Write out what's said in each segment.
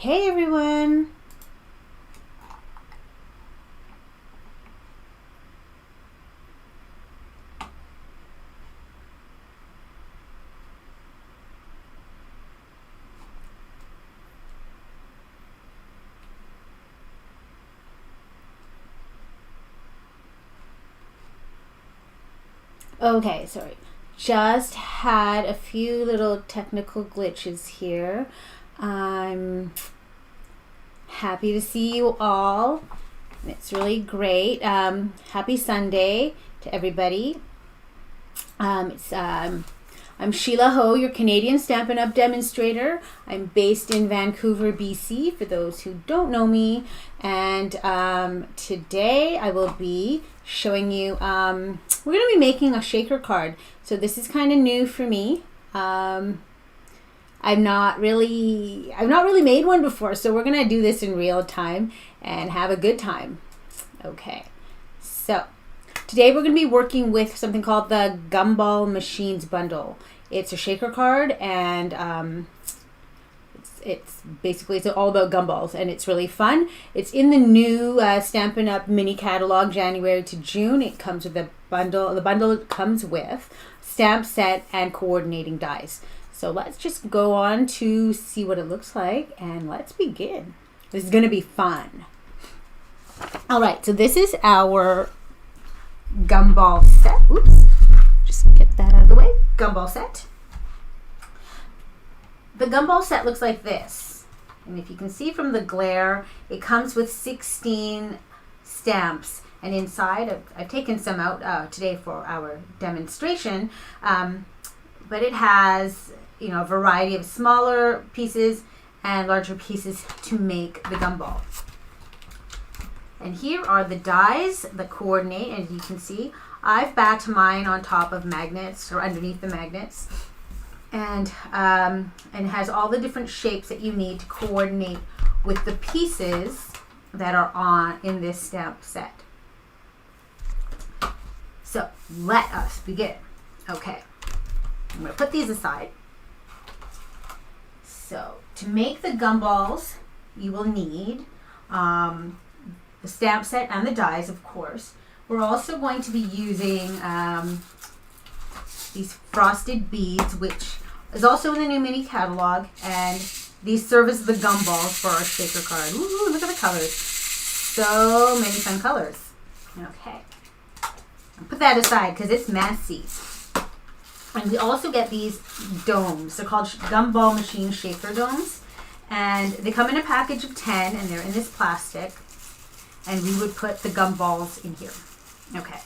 Hey everyone! Okay, sorry. Just had a few little technical glitches here. I'm happy to see you all. It's really great. Happy Sunday to everybody. I'm Sheila Ho, your Canadian Stampin' Up! Demonstrator. I'm based in Vancouver, BC, for those who don't know me. And today I will be showing you, we're going to be making a shaker card. So this is kind of new for me. I've not really made one before, so we're going to do this in real time and have a good time. Okay, so today we're going to be working with something called the Gumball Machine Bundle. It's a shaker card, and it's all about gumballs, and it's really fun. It's in the new Stampin' Up! Mini catalog, January to June. It comes with a bundle. The bundle comes with stamp set and coordinating dies. So let's just go on to see what it looks like, and let's begin. This is going to be fun. All right, so this is our Gumball set. Oops, just get that out of the way. Gumball set. The Gumball set looks like this. And if you can see from the glare, it comes with 16 stamps. And inside, I've taken some out today for our demonstration. But it has, a variety of smaller pieces and larger pieces to make the gumball. And here are the dies that coordinate, and you can see I've backed mine on top of magnets or underneath the magnets, and has all the different shapes that you need to coordinate with the pieces that are in this stamp set. So let us begin. Okay, I'm going to put these aside. So to make the gumballs, you will need the stamp set and the dies, of course. We're also going to be using these frosted beads, which is also in the new mini catalog, and these serve as the gumballs for our shaker card. Ooh, look at the colors. So many fun colors. Okay. I'll put that aside because it's messy. And we also get these domes. They're called Gumball Machine Shaker Domes. And they come in a package of 10, and they're in this plastic. And we would put the gumballs in here. Okay.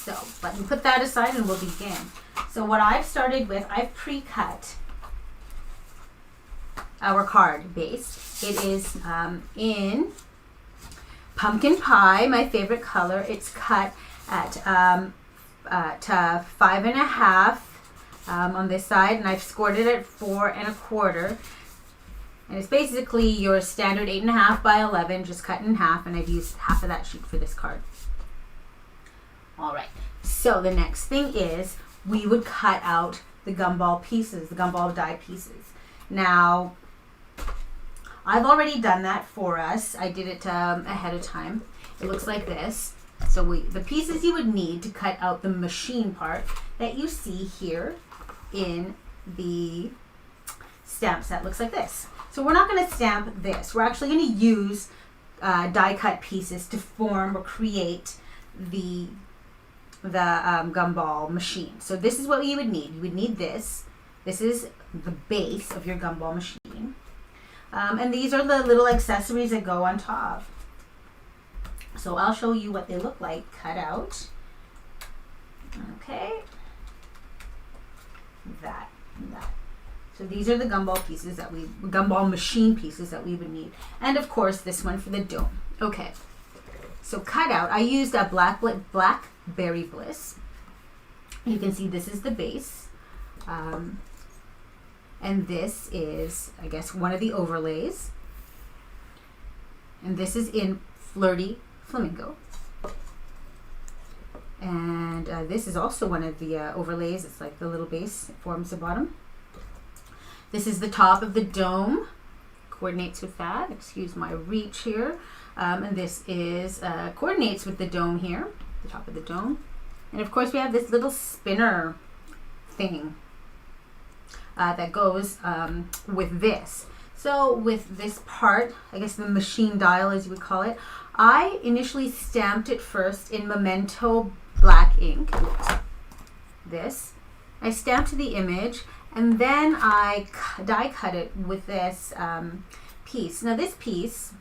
So let me put that aside and we'll begin. So what I've started with, I've pre-cut our card base. It is in pumpkin pie, my favorite color. It's cut at 5.5 on this side, and I've scored it at 4 1/4. And it's basically your standard 8.5 by 11, just cut in half, and I've used half of that sheet for this card. All right, so the next thing is we would cut out the gumball pieces, the gumball die pieces. Now, I've already done that for us. I did it ahead of time. It looks like this. So the pieces you would need to cut out the machine part that you see here in the stamp set looks like this. So we're not going to stamp this. We're actually going to use die cut pieces to form or create the gumball machine. So this is what you would need. You would need this. This is the base of your gumball machine. And these are the little accessories that go on top. So I'll show you what they look like cut out. Okay. That and that. So these are the gumball pieces gumball machine pieces that we would need. And of course this one for the dome. Okay. So cut out, I used a Blackberry Bliss. You can see this is the base. And this is, I guess, one of the overlays. And this is in Flirty Flamingo. And this is also one of the overlays. It's like the little base. It forms the bottom. This is the top of the dome. Coordinates with that. Excuse my reach here. And this is coordinates with the dome here, the top of the dome. And of course we have this little spinner thing that goes with this. So with this part, I guess the machine dial as you would call it, I initially stamped it first in Memento black ink. This. I stamped the image and then I die cut it with this piece. Now this piece,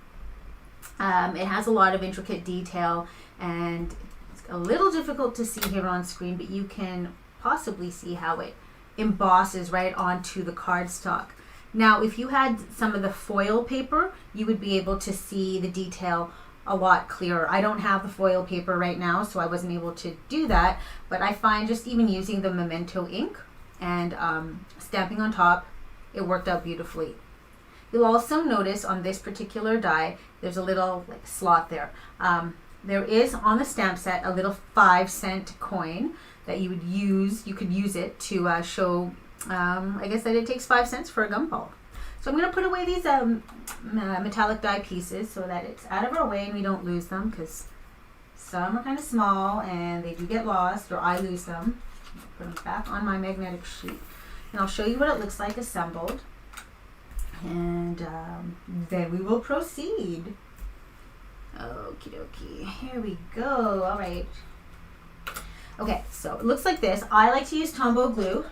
it has a lot of intricate detail and it's a little difficult to see here on screen, but you can possibly see how it embosses right onto the cardstock. Now if you had some of the foil paper, you would be able to see the detail a lot clearer. I don't have the foil paper right now, so I wasn't able to do that, but I find just even using the Memento ink and stamping on top, it worked out beautifully. You'll also notice on this particular die, there's a little like slot there. There is on the stamp set a little 5-cent coin that you would use. You could use it to show, I guess, that it takes 5 cents for a gumball. So I'm going to put away these metallic die pieces so that it's out of our way and we don't lose them, because some are kind of small and they do get lost or I lose them. Put them back on my magnetic sheet and I'll show you what it looks like assembled, and then we will proceed. Okie dokie, here we go. All right. Okay, so it looks like this. I like to use Tombow glue,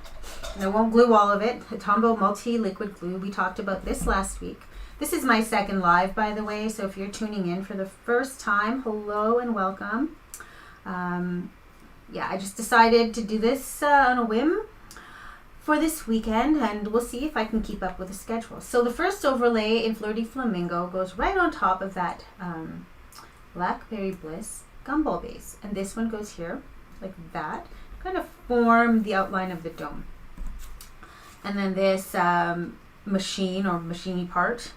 and I won't glue all of it. The Tombow multi-liquid glue, we talked about this last week. This is my second live, by the way, so if you're tuning in for the first time, hello and welcome. Yeah, I just decided to do this on a whim for this weekend, and we'll see if I can keep up with the schedule. So the first overlay in Fleur de Flamingo goes right on top of that Blackberry Bliss gumball base, and this one goes here like that, kind of form the outline of the dome. And then this machine or machiney part,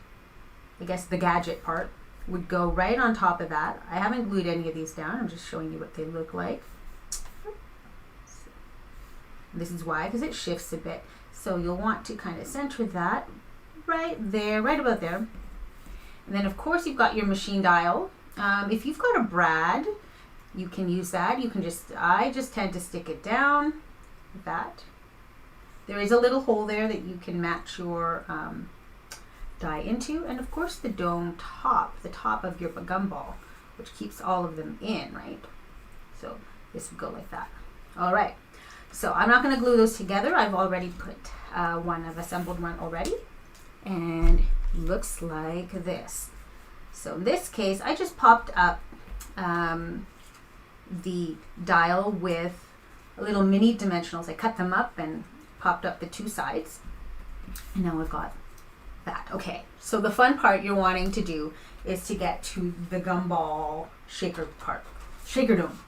I guess the gadget part, would go right on top of that. I haven't glued any of these down, I'm just showing you what they look like. This is why, because it shifts a bit. So you'll want to kind of center that right there, right about there. And then of course you've got your machine dial. If you've got a brad, you can use that. You can I just tend to stick it down like that. There is a little hole there that you can match your die into. And of course the dome top, the top of your gumball, which keeps all of them in, right? So this would go like that. All right. So I'm not going to glue those together. I've already put I've assembled one already. And looks like this. So in this case, I just popped up the dial with a little mini dimensionals. I cut them up and popped up the two sides. And now we've got that. Okay, so the fun part you're wanting to do is to get to the gumball shaker part, shaker dome.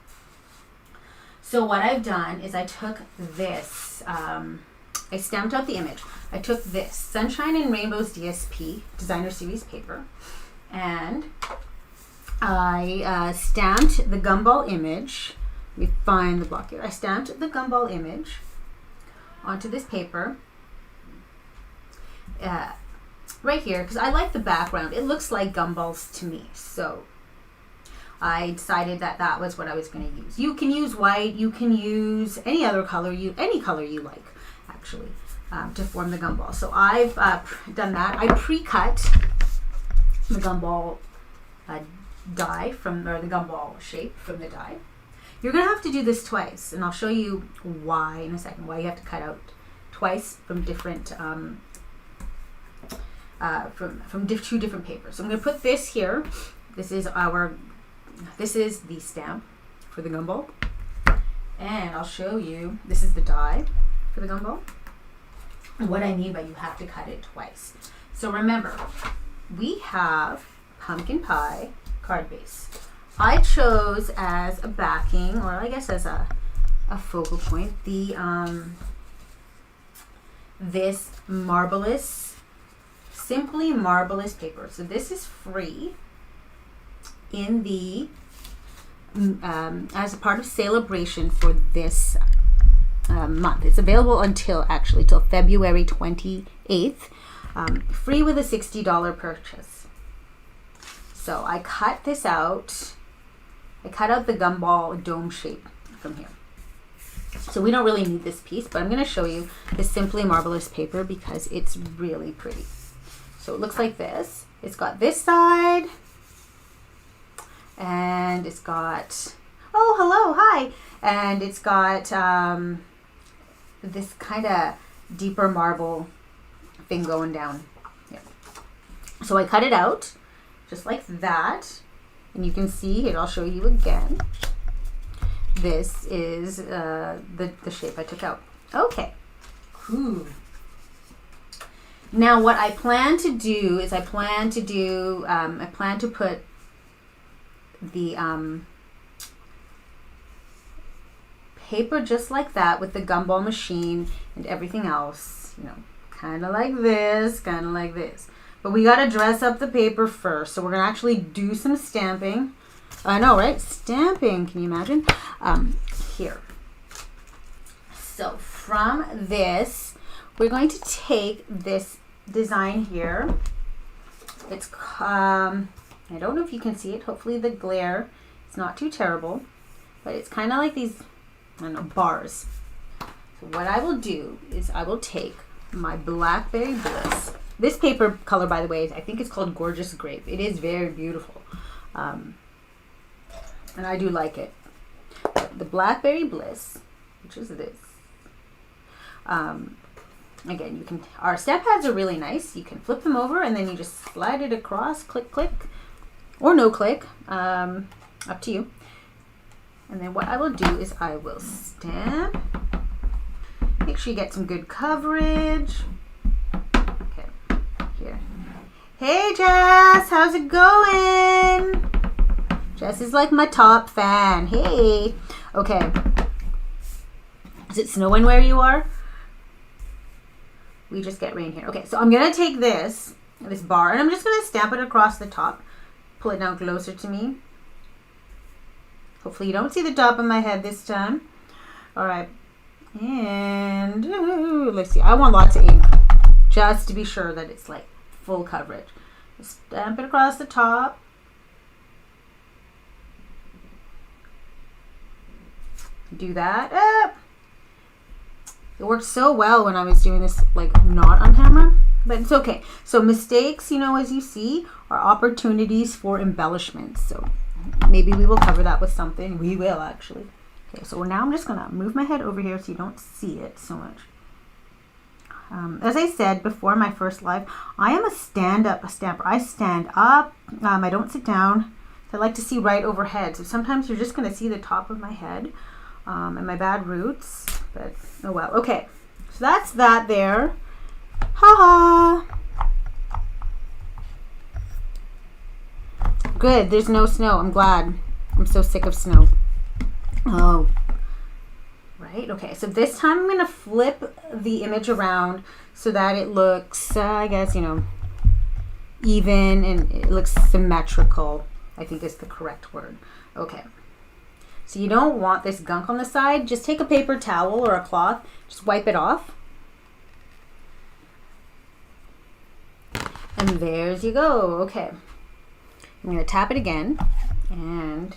So what I've done is I took this, I stamped out the image. I took this Sunshine and Rainbows DSP Designer Series paper, and I stamped the gumball image. Let me find the block here. I stamped the gumball image onto this paper right here, because I like the background. It looks like Gumballs to me, so I decided that that was what I was going to use. You can use white, you can use any other color, any color you like, actually, to form the gumball. So I've done that. I pre-cut the gumball die or the gumball shape from the die. You're going to have to do this twice, and I'll show you why in a second, why you have to cut out twice from different, two different papers. So I'm going to put this here. This is the stamp for the gumball, and I'll show you, this is the die for the gumball. And what I mean by you have to cut it twice. So remember, we have pumpkin pie card base. I chose as a backing, or I guess as a focal point, the this Marvelous, Simply Marvelous paper. So this is free in the as a part of celebration for this month. It's available until February 28th. Free with a $60 purchase. So I cut this out. I cut out the gumball dome shape from here. So we don't really need this piece, but I'm going to show you this Simply Marvelous paper because it's really pretty. So it looks like this. It's got this side, and it's got, oh, hello, hi. And it's got this kind of deeper marble thing going down. Yeah. So I cut it out just like that. And you can see it, I'll show you again. This is the shape I took out. Okay. Cool. Now what I plan to do is I plan to put the paper just like that with the gumball machine and everything else, you know, kind of like this, kind of like this. But we got to dress up the paper first. So we're going to actually do some stamping. I know, right? Stamping. Can you imagine? Here. So from this, we're going to take this design here. It's, I don't know if you can see it. Hopefully the glare is not too terrible. But it's kind of like these, I don't know, bars. So what I will do is I will take my Blackberry Bliss. This paper color, by the way, I think it's called Gorgeous Grape. It is very beautiful. And I do like it. The Blackberry Bliss, which is this. Again, you can, our stamp pads are really nice. You can flip them over and then you just slide it across, click, click, or no click, up to you. And then what I will do is I will stamp. Make sure you get some good coverage. Here. Hey Jess, how's it going? Jess is like my top fan. Hey. Okay. Is it snowing where you are? We just get rain here. Okay, so I'm gonna take this bar and I'm just gonna stamp it across the top. Pull it down closer to me. Hopefully you don't see the top of my head this time. All right. And let's see. I want lots of ink, just to be sure that it's like full coverage. Stamp it across the top. Do that. It worked so well when I was doing this, like, not on camera, but it's okay. So mistakes, you know, as you see, are opportunities for embellishment. So maybe we will cover that with something. We will, actually. Okay, so now I'm just going to move my head over here so you don't see it so much. As I said before my first live, I am a stand-up stamper. I stand up. I don't sit down. I like to see right overhead. So sometimes you're just going to see the top of my head and my bad roots. But, oh well. Okay, so that's that there. Ha ha. Good, there's no snow. I'm glad. I'm so sick of snow. Oh, right. Okay, so this time I'm going to flip the image around so that it looks, I guess, you know, even and it looks symmetrical, I think is the correct word. Okay. So you don't want this gunk on the side. Just take a paper towel or a cloth. Just wipe it off. And there's you go. Okay. I'm going to tap it again and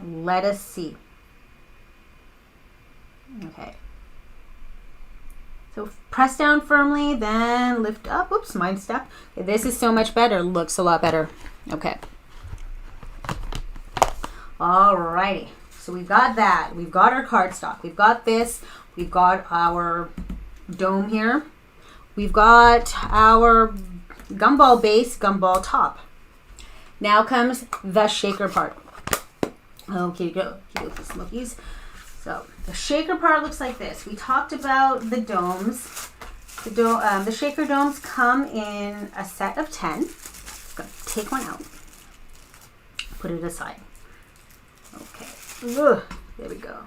let us see. Okay. So press down firmly, then lift up. Oops, mine stuck. Okay, this is so much better. Looks a lot better. Okay. Alrighty. So we've got that. We've got our cardstock. We've got this. We've got our dome here. We've got our gumball base, gumball top. Now comes the shaker part. Okay, go. Smokies. So the shaker part looks like this. We talked about the domes. The shaker domes come in a set of 10. Just gonna take one out. Put it aside. Okay. Ugh, there we go.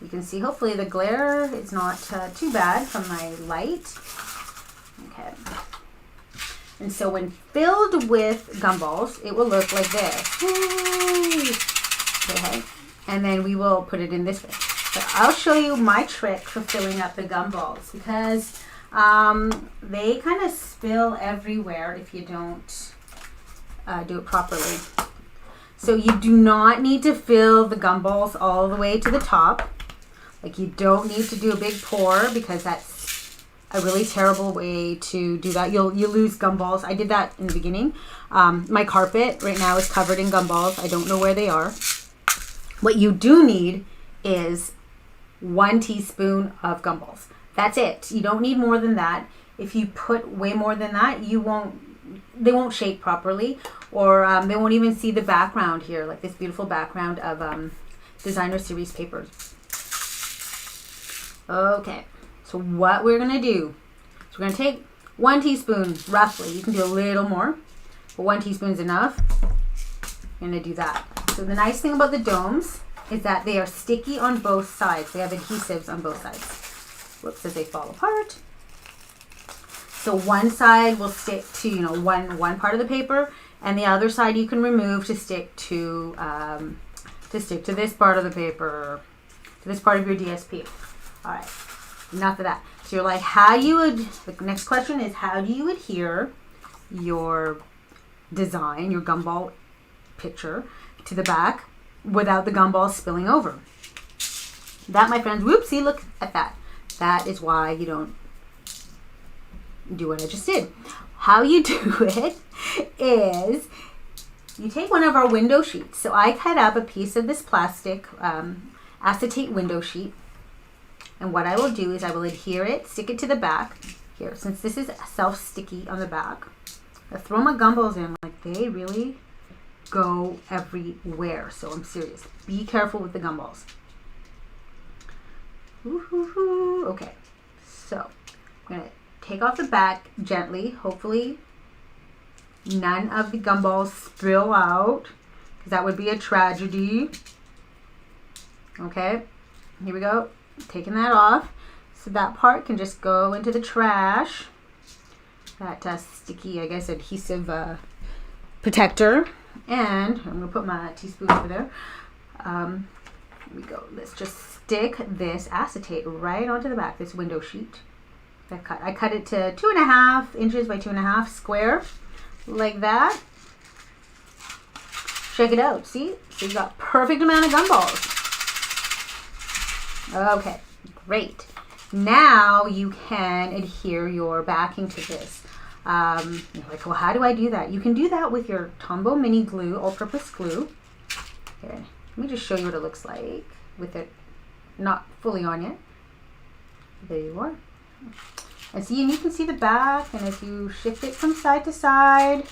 You can see hopefully the glare is not too bad from my light. Okay. And so when filled with gumballs, it will look like this. Okay. And then we will put it in this way. But I'll show you my trick for filling up the gumballs, because they kind of spill everywhere if you don't do it properly. So you do not need to fill the gumballs all the way to the top. Like, you don't need to do a big pour, because that's a really terrible way to do that. You'll lose gumballs. I did that in the beginning. My carpet right now is covered in gumballs. I don't know where they are. What you do need is 1 teaspoon of gumballs. That's it. You don't need more than that. If you put way more than that, they won't shake properly, or they won't even see the background here, like this beautiful background of designer series papers. Okay, so what we're gonna do is we're gonna take 1 teaspoon roughly. You can do a little more, but 1 teaspoon is enough. I'm gonna do that. So the nice thing about the domes is that they are sticky on both sides. They have adhesives on both sides. Whoops, as they fall apart. So one side will stick to, you know, one part of the paper, and the other side you can remove to stick to this part of the paper, to this part of your DSP. All right, enough of that. So you're like, the next question is, how do you adhere your design, your gumball picture, to the back without the gumballs spilling over? That, my friends, whoopsie, look at that. That is why you don't do what I just did. How you do it is you take one of our window sheets. So I cut up a piece of this plastic acetate window sheet, and what I will do is I will adhere it, stick it to the back here. Since this is self-sticky on the back, I throw my gumballs in. Like, they really go everywhere. So I'm serious. Be careful with the gumballs. Okay, so I'm gonna take off the back gently. Hopefully none of the gumballs spill out, because that would be a tragedy. Okay, here we go. Taking that off. So that part can just go into the trash. That sticky, I guess, adhesive protector. And I'm going to put my teaspoon over there. Here we go. Let's just stick this acetate right onto the back, this window sheet. I cut it to 2.5 inches by 2.5 square, like that. Check it out. See? So you've got perfect amount of gumballs. Okay, great. Now you can adhere your backing to this. You're like, well, how do I do that? You can do that with your Tombow mini glue, all-purpose glue. Here, let me just show you what it looks like with it not fully on yet. There you are. And see, and you can see the back, and if you shift it from side to side,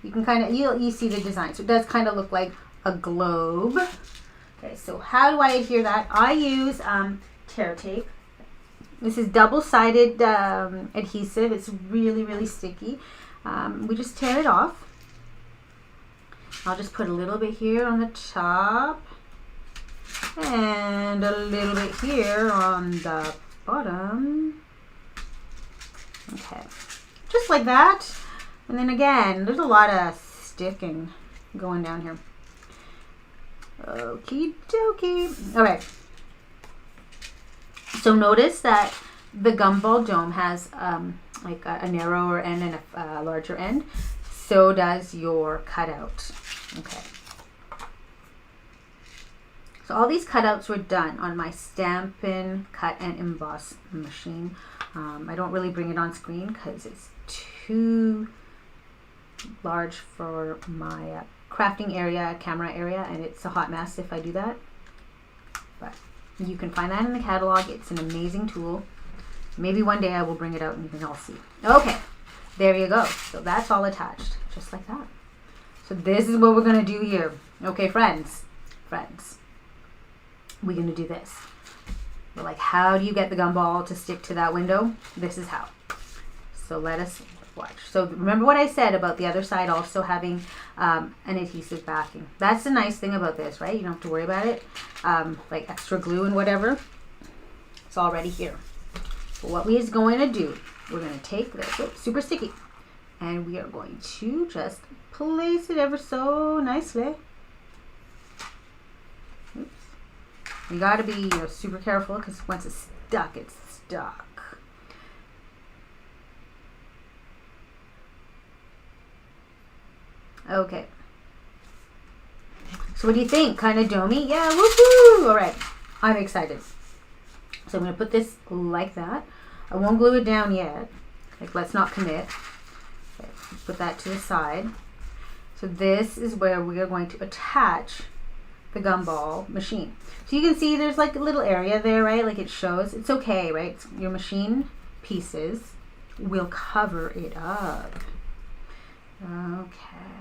you can kind of, you see the design. So it does kind of look like a globe. Okay, so how do I adhere that? I use tear tape. This is double-sided adhesive. It's really, really sticky. We just tear it off. I'll just put a little bit here on the top and a little bit here on the bottom. Okay, just like that. And then again, there's a lot of sticking going down here. Okie dokie. All right. So notice that the gumball dome has like a narrower end and a larger end. So does your cutout. Okay. So all these cutouts were done on my Stampin' Cut and Emboss machine. I don't really bring it on screen because it's too large for my crafting area, camera area, and it's a hot mess if I do that. But you can find that in the catalog. It's an amazing tool. Maybe one day I will bring it out and you can all see. Okay, there you go. So that's all attached, just like that. So this is what we're going to do here. Okay, friends, we're going to do this. We're like, how do you get the gumball to stick to that window? This is how. So let us watch. So remember what I said about the other side also having an adhesive backing. That's the nice thing about this, right? You don't have to worry about it, like extra glue and whatever. It's already here. But what we is going to do, we're going to take this, oops, super sticky, and we are going to just place it ever so nicely. Oops. You got to be, you know, super careful because once it's stuck, it's stuck. Okay. So what do you think? Kind of domey? Yeah, woohoo! All right, I'm excited. So I'm going to put this like that. I won't glue it down yet. Like, let's not commit. Okay, put that to the side. So this is where we are going to attach the gumball machine. So you can see there's like a little area there, right? Like it shows. It's okay, right? It's your machine pieces will cover it up. Okay.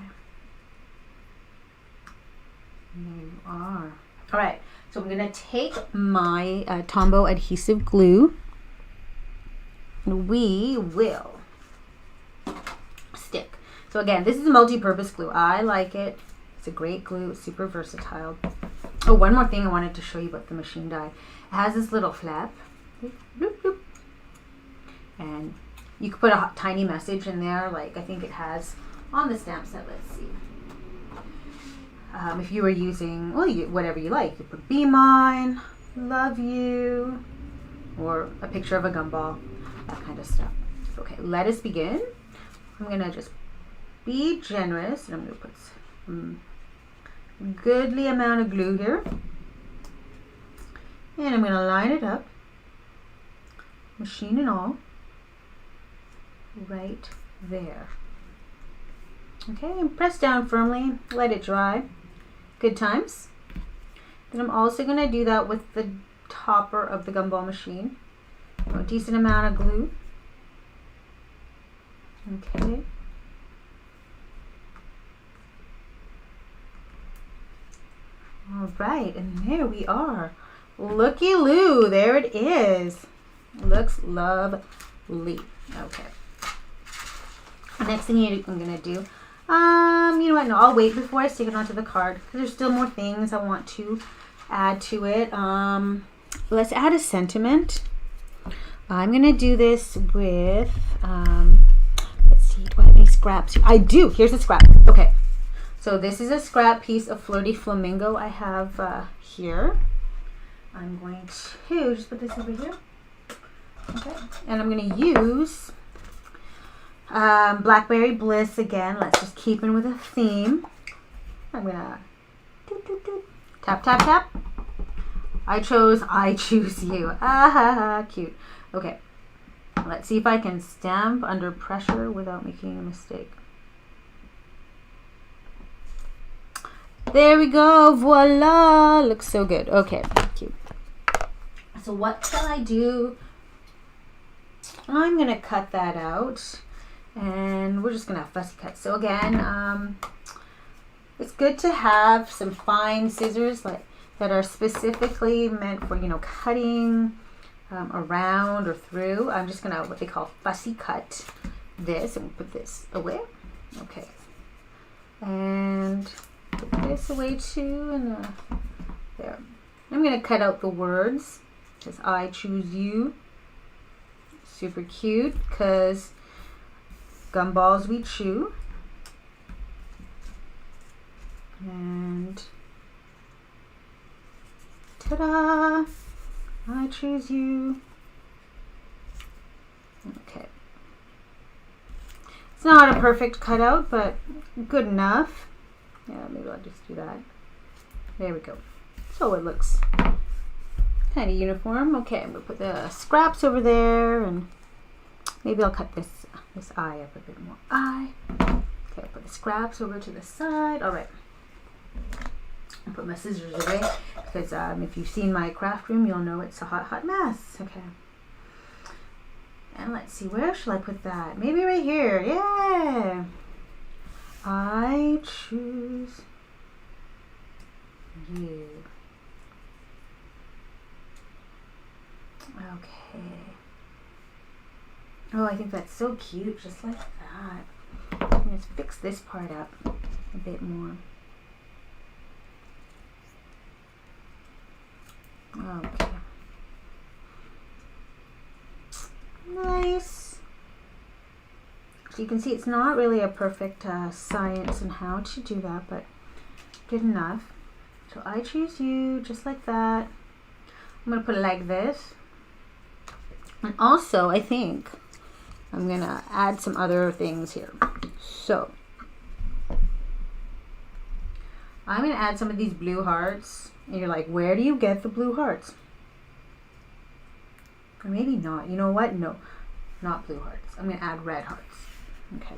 There you are. All right. So I'm going to take my Tombow adhesive glue. And we will stick. So again, this is a multi-purpose glue. I like it. It's a great glue. It's super versatile. Oh, one more thing I wanted to show you about the machine die. It has this little flap. Bloop, bloop. And you could put a tiny message in there, like I think it has on the stamp set. Let's see. If you were using, well, whatever you like. You put "Be Mine," "Love You," or a picture of a gumball, that kind of stuff. Okay, let us begin. I'm going to just be generous, and I'm going to put some goodly amount of glue here. And I'm going to line it up, machine and all, right there. Okay, and press down firmly, let it dry. Good times. Then I'm also going to do that with the topper of the gumball machine. A decent amount of glue. Okay. All right, and there we are. Looky-loo, there it is. Looks lovely. Okay. Next thing I'm going to do, you know what, no, I'll wait before I stick it onto the card because there's still more things I want to add to it. Let's add a sentiment. I'm going to do this with, let's see, do I have any scraps? I do. Here's a scrap. Okay. So this is a scrap piece of Flirty Flamingo I have here. I'm going to just put this over here. Okay. And I'm going to use Blackberry Bliss again. Let's just keep in with a theme. I'm going to tap, tap, tap. I choose you. Ah, cute. Okay. Let's see if I can stamp under pressure without making a mistake. There we go. Voila. Looks so good. Okay. Cute. So what shall I do? I'm going to cut that out. And we're just going to have fussy cut. So again, it's good to have some fine scissors like that are specifically meant for, you know, cutting around or through. I'm just going to, what they call fussy cut this, and we'll put this away. Okay. And put this away too, and there. I'm going to cut out the words. It says, I choose you. Super cute, because gumballs we chew. And ta-da! I choose you. Okay. It's not a perfect cutout, but good enough. Yeah, maybe I'll just do that. There we go. So it looks kind of uniform. Okay, I'm going to put the scraps over there, and maybe I'll cut this eye up a bit more. Okay, I'll put the scraps over to the side. All right. I'll put my scissors away because if you've seen my craft room, you'll know it's a hot, hot mess. Okay. And let's see, where shall I put that? Maybe right here. Yeah. I choose you. Okay. Oh, I think that's so cute, just like that. Let's fix this part up a bit more. Okay. Nice. So you can see it's not really a perfect science in how to do that, but good enough. So I choose you, just like that. I'm going to put it like this. And also, I think I'm going to add some other things here. So, I'm going to add some of these blue hearts. And you're like, where do you get the blue hearts? Or maybe not. You know what? No, not blue hearts. I'm going to add red hearts. Okay.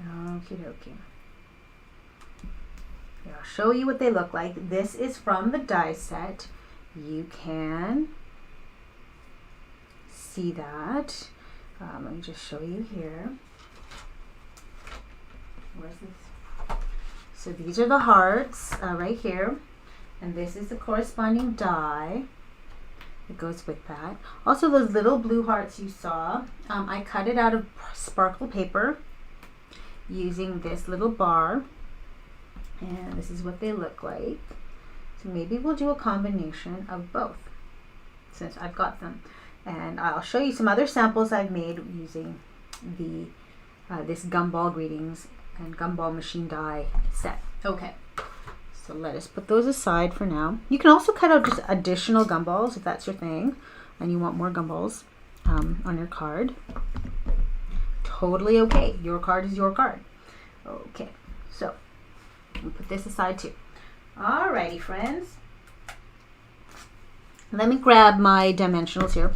Okie dokie. Here, I'll show you what they look like. This is from the die set. You can see that. Let me just show you here. Where's this? So these are the hearts right here. And this is the corresponding die. It goes with that. Also, those little blue hearts you saw, I cut it out of sparkle paper using this little bar, and this is what they look like. So maybe we'll do a combination of both since I've got them, and I'll show you some other samples I've made using the this Gumball Greetings and Gumball Machine die set. Okay. So let us put those aside for now. You can also cut out just additional gumballs if that's your thing and you want more gumballs on your card. Totally okay. Your card is your card. Okay, so we'll put this aside too. Alrighty, friends. Let me grab my dimensionals here.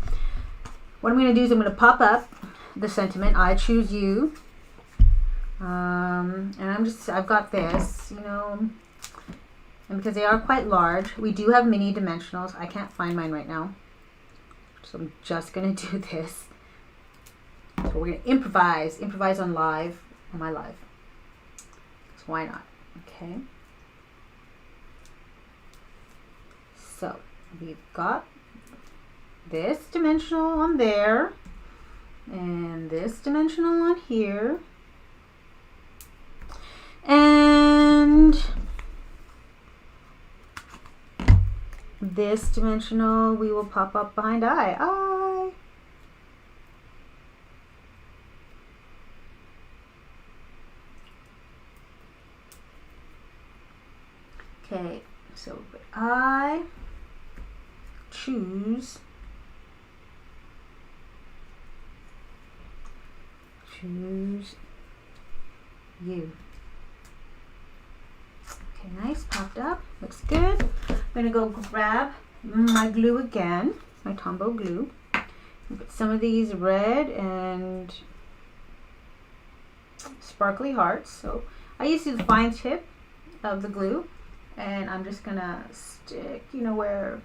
What I'm going to do is I'm going to pop up the sentiment, I choose you. And I've got this, you know, and because they are quite large, we do have mini dimensionals. I can't find mine right now, so I'm just gonna do this. So we're gonna improvise on my live. So why not? Okay. So we've got this dimensional on there, and this dimensional on here, and this dimensional we will pop up behind I. Okay, so I choose you. Okay, nice, popped up, looks good. I'm gonna go grab my glue again, my Tombow glue. Put some of these red and sparkly hearts. So I used the fine tip of the glue, and I'm just gonna stick, you know, where,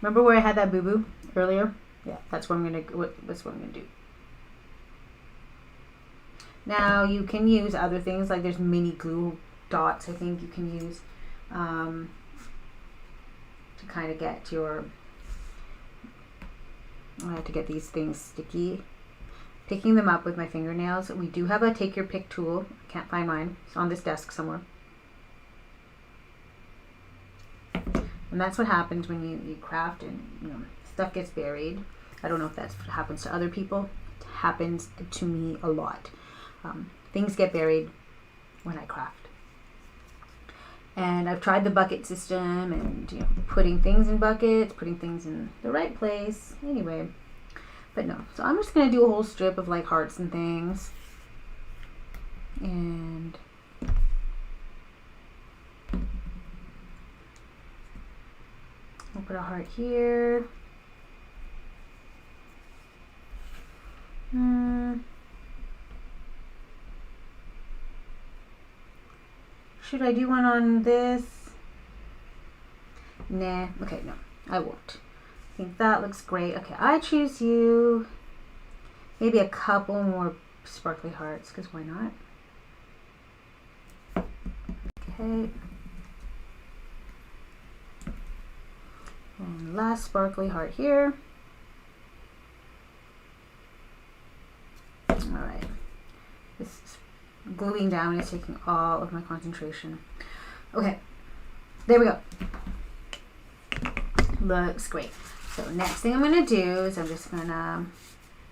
remember where I had that boo-boo earlier? Yeah, that's what I'm gonna do. Now you can use other things, like there's mini glue dots I think you can use to kind of get your, I have to get these things sticky. Picking them up with my fingernails. We do have a take your pick tool. I can't find mine. It's on this desk somewhere. And that's what happens when you craft and, you know, stuff gets buried. I don't know if that happens to other people. It happens to me a lot. Things get buried when I craft. And I've tried the bucket system and, you know, putting things in buckets, putting things in the right place. Anyway, but no. So I'm just going to do a whole strip of like hearts and things. And I'll put a heart here. Should I do one on this? Nah, okay, no, I won't. I think that looks great. Okay, I choose you. Maybe a couple more sparkly hearts, because why not? Okay. And last sparkly heart here. Alright. This gluing down is taking all of my concentration. Okay, there we go. Looks great. So next thing I'm going to do is I'm just going to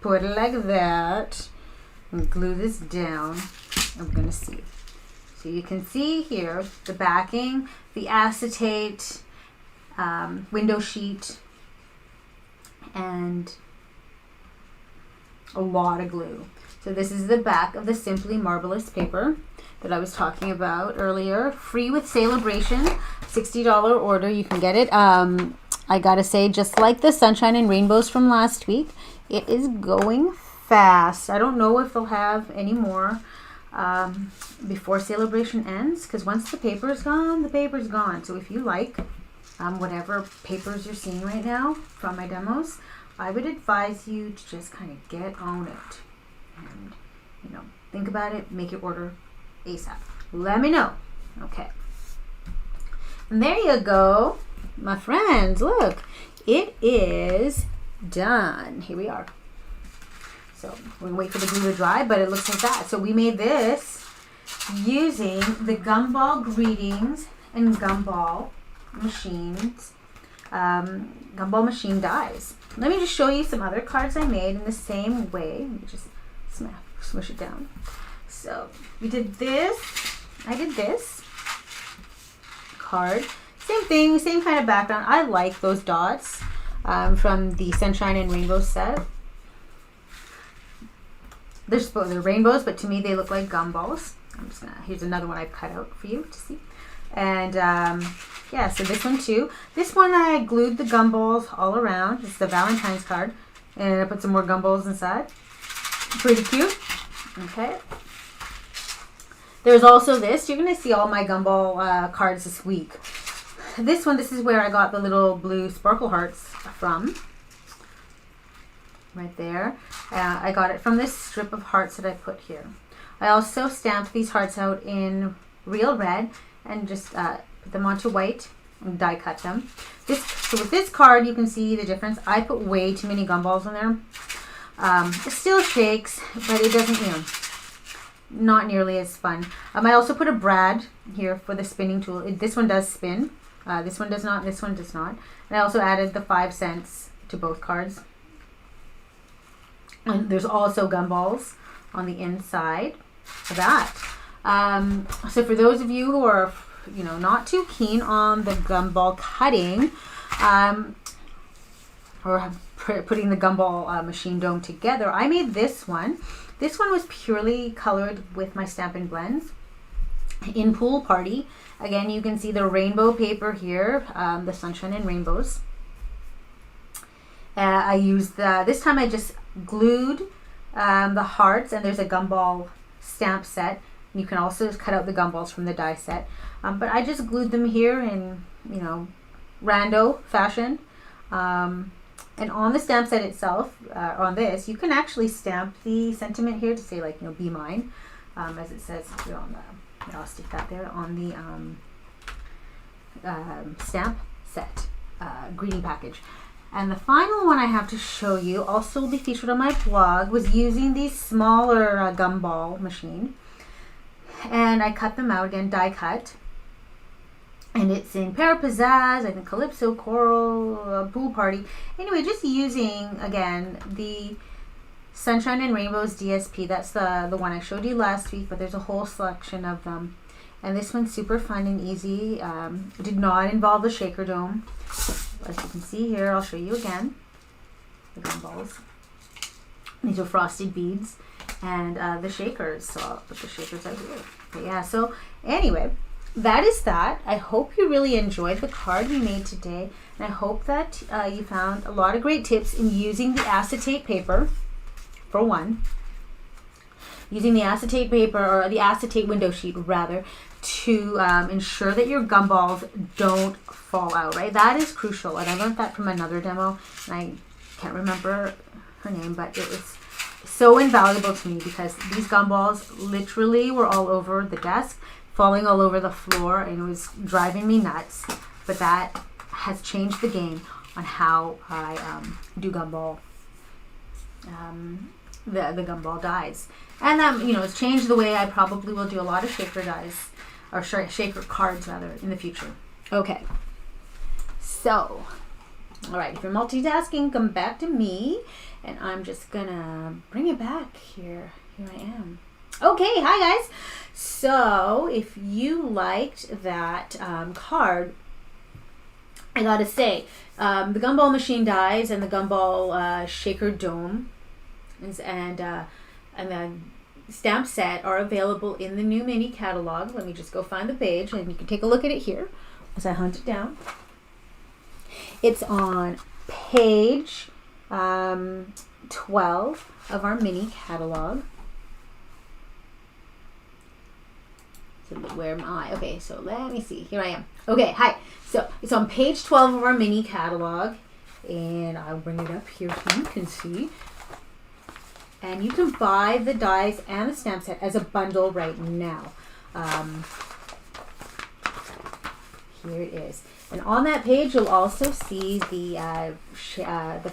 put it like that and glue this down. I'm going to see. So you can see here the backing, the acetate window sheet, and a lot of glue. So this is the back of the Simply Marvelous paper that I was talking about earlier. Free with Celebration, $60 order. You can get it. I gotta say, just like the Sunshine and Rainbows from last week, it is going fast. I don't know if they'll have any more before Celebration ends, because once the paper is gone, the paper is gone. So if you like whatever papers you're seeing right now from my demos, I would advise you to just kind of get on it and, you know, think about it, make your order ASAP. Let me know. Okay. And there you go, my friends. Look, it is done. Here we are. So we're gonna wait for the glue to dry, but it looks like that. So we made this using the Gumball Greetings and Gumball Machines, Gumball Machine dies. Let me just show you some other cards I made in the same way. Let me just smush it down. So we did this. I did this card. Same thing, same kind of background. I like those dots from the Sunshine and Rainbow set. They're rainbows, but to me they look like gumballs. Here's another one I've cut out for you to see. And yeah, so this one too. This one I glued the gumballs all around. It's the Valentine's card. And I put some more gumballs inside. Pretty cute. Okay. There's also this. You're going to see all my gumball cards this week. This one, this is where I got the little blue sparkle hearts from. Right there. I got it from this strip of hearts that I put here. I also stamped these hearts out in real red and just put them onto white and die cut them. So with this card, you can see the difference. I put way too many gumballs in there. It still shakes, but it doesn't, you know, not nearly as fun. I also put a brad here for the spinning tool. This one does spin. This one does not. This one does not. And I also added the 5 cents to both cards. And there's also gumballs on the inside of that. So for those of you who are, you know, not too keen on the gumball cutting, or putting the gumball machine dome together, I made this one. This one was purely colored with my Stampin' Blends in Pool Party. Again, you can see the rainbow paper here, the Sunshine and Rainbows. I used this time I just glued the hearts, and there's a gumball stamp set. You can also cut out the gumballs from the die set. But I just glued them here in, you know, rando fashion. And on the stamp set itself, on this, you can actually stamp the sentiment here to say, like, you know, be mine, as it says here on the, I'll stick that there on the stamp set greeting package. And the final one I have to show you, also will be featured on my blog, was using the smaller gumball machine. And I cut them out, again, die cut. And it's in Parapizzazz, I think Calypso, Coral, Pool Party. Anyway, just using, again, the Sunshine and Rainbows DSP. That's the one I showed you last week, but there's a whole selection of them. And this one's super fun and easy. It did not involve the shaker dome. As you can see here, I'll show you again. The gumballs. These are frosted beads. And the shakers. So I'll put the shakers out here. But yeah, so anyway, that is that. I hope you really enjoyed the card we made today. And I hope that you found a lot of great tips in using the acetate paper, for one. Using the acetate paper, or the acetate window sheet rather, to ensure that your gumballs don't fall out, right? That is crucial. And I learned that from another demo, and I can't remember her name, but it was so invaluable to me because these gumballs literally were all over the desk, falling all over the floor, and it was driving me nuts. But that has changed the game on how I do gumball, the gumball dies. And you know, it's changed the way I probably will do a lot of shaker dies, or shaker cards rather, in the future. Okay, so all right, if you're multitasking, come back to me, and I'm just gonna bring it back here. Here I am. Okay, hi guys. So if you liked that card, I gotta say, the Gumball Machine dies and the Gumball Shaker Dome and the stamp set are available in the new mini catalog. Let me just go find the page and you can take a look at it here as I hunt it down. It's on page 12 of our mini catalog. So where am I? Okay, so let me see. Here I am. Okay, hi. So it's on page 12 of our mini catalog, and I'll bring it up here so you can see. And you can buy the dies and the stamp set as a bundle right now. Here it is. And on that page, you'll also see the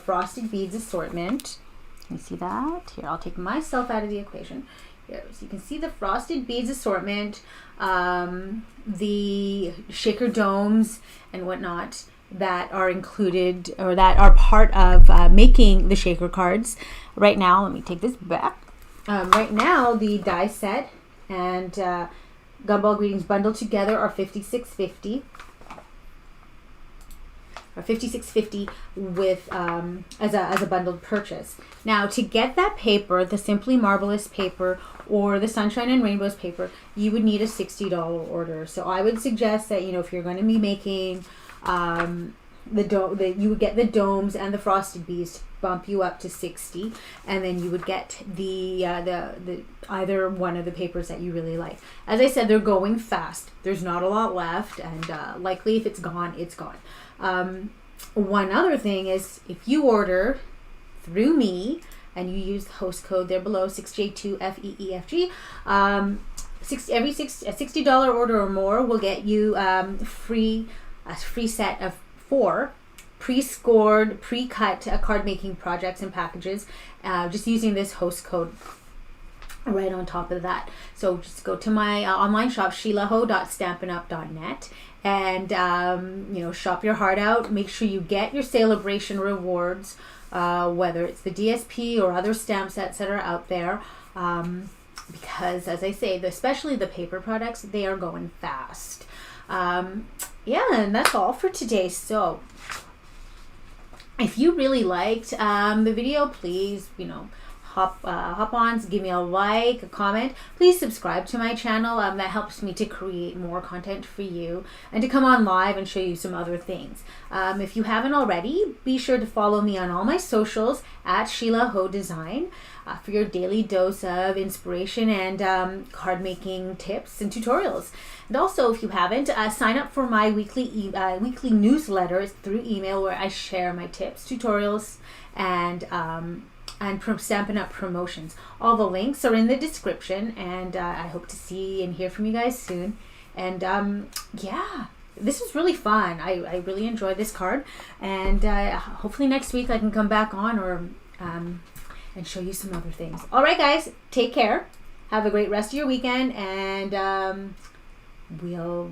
frosted beads assortment. Can you see that? Here, I'll take myself out of the equation. Here, so you can see the frosted beads assortment, the shaker domes and whatnot that are included or that are part of making the shaker cards. Right now, let me take this back. Right now, the die set and Gumball Greetings bundle together are $56.50. Or $56.50 with as a bundled purchase. Now, to get that paper, the Simply Marvelous paper or the Sunshine and Rainbows paper, you would need a $60 order. So I would suggest that, you know, if you're going to be making you would get the domes and the frosted beads to bump you up to $60, and then you would get the either one of the papers that you really like. As I said, they're going fast. There's not a lot left, and likely if it's gone, it's gone. One other thing is if you order through me and you use the host code there below 6J2FEEFG, a $60 order or more will get you a free set of 4 pre-scored, pre-cut card making projects and packages, just using this host code right on top of that. So just go to my online shop, sheilaho.stampinup.net, and you know, shop your heart out. Make sure you get your celebration rewards, whether it's the DSP or other stamp sets that are out there, because as I say, especially the paper products, they are going fast. Yeah, and that's all for today. So if you really liked the video, please, you know, hop on, give me a like, a comment. Please subscribe to my channel. That helps me to create more content for you and to come on live and show you some other things. If you haven't already, be sure to follow me on all my socials at sheilaho design for your daily dose of inspiration and card making tips and tutorials. And also, if you haven't, sign up for my weekly newsletter through email, where I share my tips, tutorials, and Stampin' Up! Promotions. All the links are in the description, and I hope to see and hear from you guys soon. And yeah, this was really fun. I really enjoyed this card, and hopefully next week I can come back on or and show you some other things. All right, guys, take care. Have a great rest of your weekend, and we'll